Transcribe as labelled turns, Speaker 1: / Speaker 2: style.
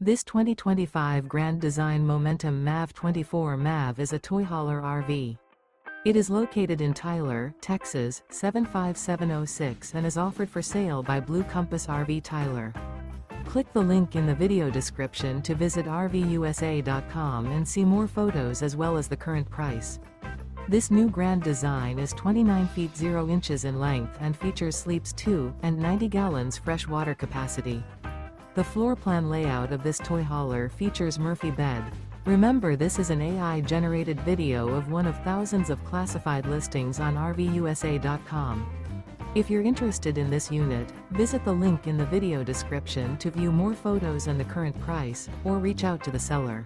Speaker 1: This 2025 Grand Design Momentum MAV 24 MAV is a toy hauler RV. It is located in Tyler, Texas, 75706 and is offered for sale by Blue Compass RV Tyler. Click the link in the video description to visit RVUSA.com and see more photos as well as the current price. This new Grand Design is 29 feet 0 inches in length and features sleeps 2 and 90 gallons fresh water capacity. The floor plan layout of this toy hauler features Murphy bed. Remember, this is an AI-generated video of one of thousands of classified listings on RVUSA.com. If you're interested in this unit, visit the link in the video description to view more photos and the current price, or reach out to the seller.